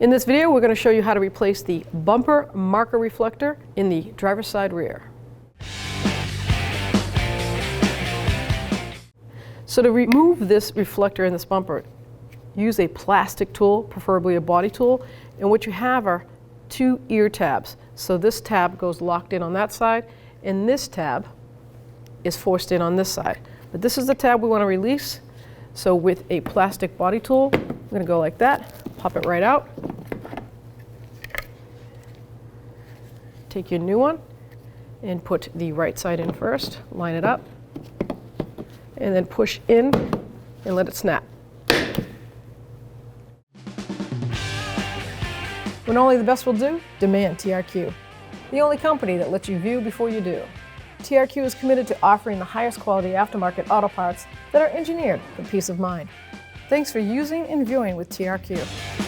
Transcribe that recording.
In this video, we're going to show you how to replace the bumper marker reflector in the driver's side rear. So to remove this reflector in this bumper, use a plastic tool, preferably a body tool, and what you have are two ear tabs. So this tab goes locked in on that side, and this tab is forced in on this side. But this is the tab we want to release. So with a plastic body tool, I'm going to go like that, pop it right out. Take your new one and put the right side in first, line it up, and then push in and let it snap. When only the best will do, demand TRQ, the only company that lets you view before you do. TRQ is committed to offering the highest quality aftermarket auto parts that are engineered for peace of mind. Thanks for using and viewing with TRQ.